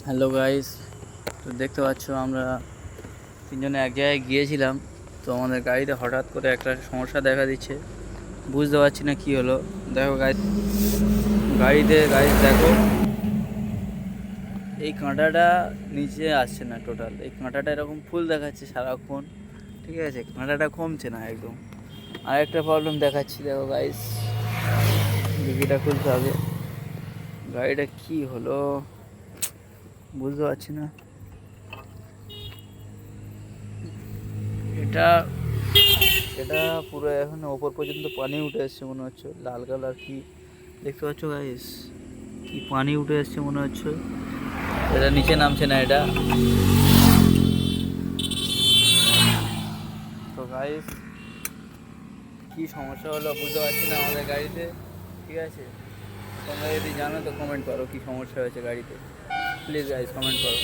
Hello guys, তো দেখতে পাচ্ছ আমরা তিনজনে এক জায়গায় গিয়েছিলাম। তো আমাদের গাড়িতে হঠাৎ করে একটা সমস্যা দেখা দিচ্ছে, বুঝতে পারছি না কি হলো। দেখো গাড়ি দেখো, এই কাঁটাটা নিচে আসছে না। টোটাল এই কাঁটাটা এরকম ফুল দেখাচ্ছে সারাক্ষণ, ঠিক আছে, কাঁটাটা কমছে না একদম। আর একটা প্রবলেম দেখাচ্ছি, দেখো গাইস, ডিকিটা খুলতে হবে। গাড়িটা কি হলো বুঝতে পারছি না। এটা এটা পুরো এখন ওপর পর্যন্ত পানি উঠে এসছে মনে হচ্ছে, লাল কালার কি দেখতে পাচ্ছ গাইস, কি পানি উঠে এসছে মনে হচ্ছে। এটা নিচে নামছে না এটা। তো গাইস, কি সমস্যা হলো বুঝতে পারছি না আমাদের গাড়িতে, ঠিক আছে। তোমরা যদি জানো তো কমেন্ট করো কি সমস্যা হয়েছে গাড়িতে, প্লিজ গাইস কমেন্ট করো।